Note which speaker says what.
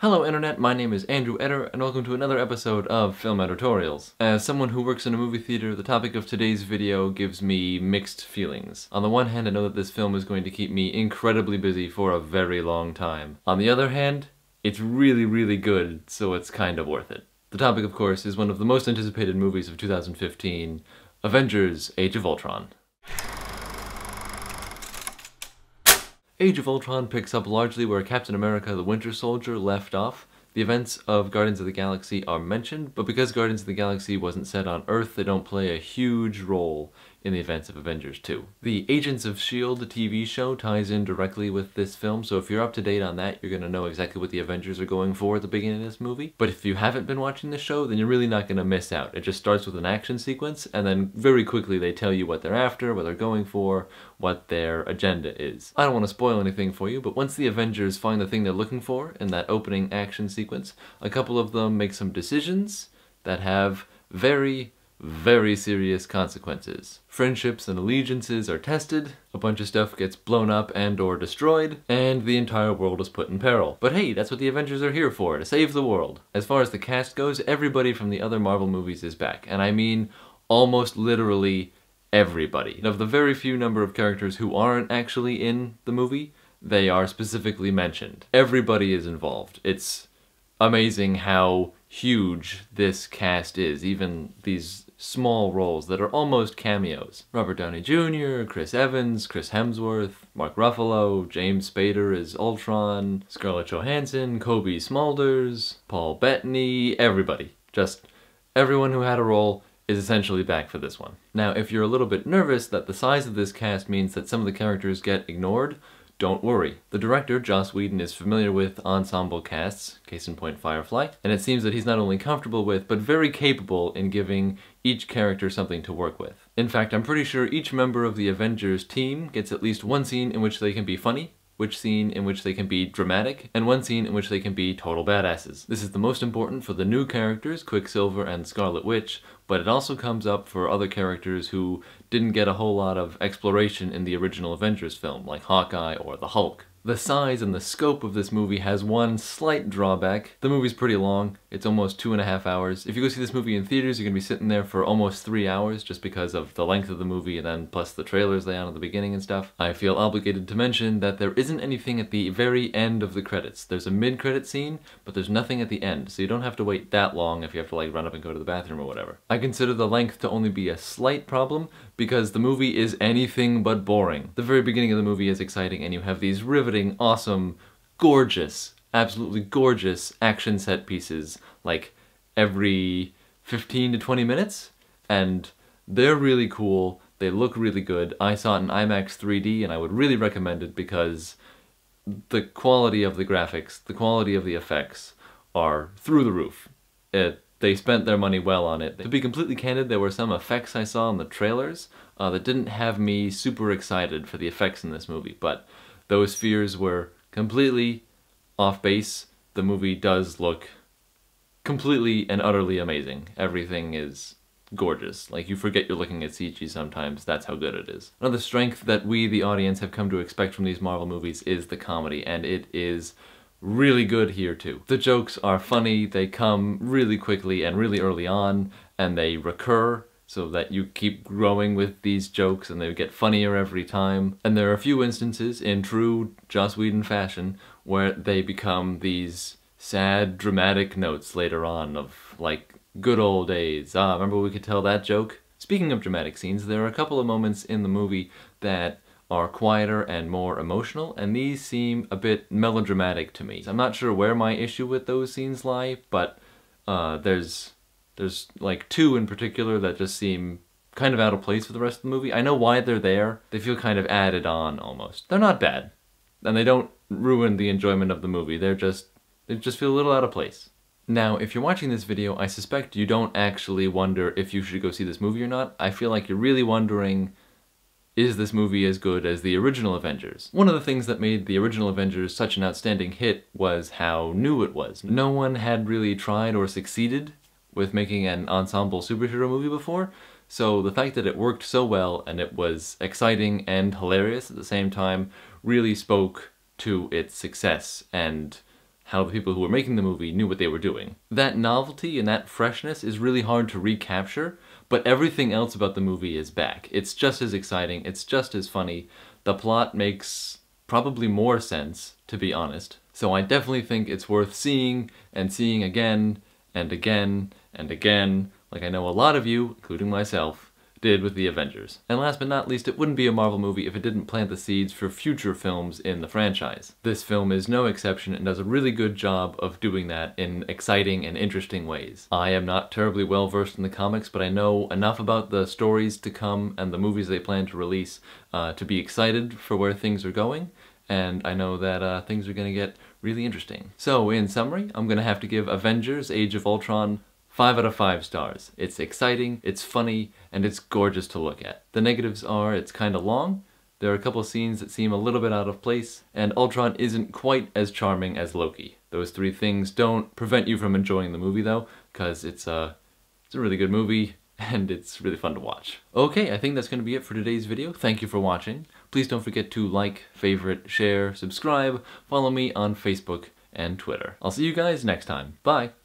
Speaker 1: Hello Internet, my name is Andrew Eder, and welcome to another episode of Film Editorials. As someone who works in a movie theater, the topic of today's video gives me mixed feelings. On the one hand, I know that this film is going to keep me incredibly busy for a very long time. On the other hand, it's really good, so it's kind of worth it. The topic, of course, is one of the most anticipated movies of 2015, Avengers: Age of Ultron. Age of Ultron picks up largely where Captain America the Winter Soldier left off. The events of Guardians of the Galaxy are mentioned, but because Guardians of the Galaxy wasn't set on Earth, they don't play a huge role in the events of Avengers 2. The Agents of S.H.I.E.L.D. TV show ties in directly with this film, so if you're up to date on that, you're going to know exactly what the Avengers are going for at the beginning of this movie. But if you haven't been watching the show, then you're really not going to miss out. It just starts with an action sequence, and then very quickly they tell you what they're after, what they're going for, what their agenda is. I don't want to spoil anything for you, but once the Avengers find the thing they're looking for in that opening action sequence, a couple of them make some decisions that have very serious consequences. Friendships and allegiances are tested, a bunch of stuff gets blown up and or destroyed, and the entire world is put in peril. But hey, that's what the Avengers are here for, to save the world. As far as the cast goes, everybody from the other Marvel movies is back, and I mean almost literally everybody. Of the very few number of characters who aren't actually in the movie, they are specifically mentioned. Everybody is involved. It's amazing how huge this cast is, even these small roles that are almost cameos. Robert Downey Jr., Chris Evans, Chris Hemsworth, Mark Ruffalo, James Spader as Ultron, Scarlett Johansson, Kobe Smulders, Paul Bettany, everybody. Just everyone who had a role is essentially back for this one. Now, if you're a little bit nervous that the size of this cast means that some of the characters get ignored, don't worry. The director, Joss Whedon, is familiar with ensemble casts, case in point Firefly, and it seems that he's not only comfortable with, but very capable in giving each character something to work with. In fact, I'm pretty sure each member of the Avengers team gets at least one scene in which they can be funny, one scene in which they can be dramatic, and one scene in which they can be total badasses. This is the most important for the new characters, Quicksilver and Scarlet Witch, but it also comes up for other characters who didn't get a whole lot of exploration in the original Avengers film, like Hawkeye or the Hulk. The size and the scope of this movie has one slight drawback. The movie's pretty long. It's almost 2.5 hours. If you go see this movie in theaters, you're gonna be sitting there for almost 3 hours just because of the length of the movie and then plus the trailers they had at the beginning and stuff. I feel obligated to mention that there isn't anything at the very end of the credits. There's a mid-credit scene, but there's nothing at the end, so you don't have to wait that long if you have to like run up and go to the bathroom or whatever. I consider the length to only be a slight problem because the movie is anything but boring. The very beginning of the movie is exciting and you have these riveting, awesome, gorgeous, absolutely gorgeous action set pieces like every 15 to 20 minutes, and they're really cool, they look really good. I saw it in IMAX 3D and I would really recommend it because the quality of the graphics, the quality of the effects are through the roof. They spent their money well on it. To be completely candid, there were some effects I saw in the trailers that didn't have me super excited for the effects in this movie, but those fears were completely off base. The movie does look completely and utterly amazing. Everything is gorgeous. Like, you forget you're looking at CG sometimes, that's how good it is. Another strength that we, the audience, have come to expect from these Marvel movies is the comedy, and it is really good here too. The jokes are funny, they come really quickly and really early on, and they recur so that you keep growing with these jokes and they get funnier every time. And there are a few instances in true Joss Whedon fashion where they become these sad, dramatic notes later on of like good old days. Remember we could tell that joke? Speaking of dramatic scenes, there are a couple of moments in the movie that are quieter and more emotional, and these seem a bit melodramatic to me. I'm not sure where my issue with those scenes lie, but there's like two in particular that just seem kind of out of place for the rest of the movie. I know why they're there. They feel kind of added on almost. They're not bad, and they don't ruin the enjoyment of the movie. They just feel a little out of place. Now, if you're watching this video, I suspect you don't actually wonder if you should go see this movie or not. I feel like you're really wondering, is this movie as good as the original Avengers? One of the things that made the original Avengers such an outstanding hit was how new it was. No one had really tried or succeeded with making an ensemble superhero movie before, so the fact that it worked so well and it was exciting and hilarious at the same time really spoke to its success and how the people who were making the movie knew what they were doing. That novelty and that freshness is really hard to recapture, but everything else about the movie is back. It's just as exciting, it's just as funny. The plot makes probably more sense, to be honest. So I definitely think it's worth seeing, and seeing again, and again, and again, like I know a lot of you, including myself, did with the Avengers. And last but not least, it wouldn't be a Marvel movie if it didn't plant the seeds for future films in the franchise. This film is no exception and does a really good job of doing that in exciting and interesting ways. I am not terribly well versed in the comics, but I know enough about the stories to come and the movies they plan to release to be excited for where things are going, and I know that things are gonna get really interesting. So in summary, I'm gonna have to give Avengers: Age of Ultron 5 out of 5 stars. It's exciting, it's funny, and it's gorgeous to look at. The negatives are it's kinda long, there are a couple of scenes that seem a little bit out of place, and Ultron isn't quite as charming as Loki. Those three things don't prevent you from enjoying the movie though, because it's a really good movie, and it's really fun to watch. Okay, I think that's gonna be it for today's video. Thank you for watching. Please don't forget to like, favorite, share, subscribe, follow me on Facebook and Twitter. I'll see you guys next time. Bye!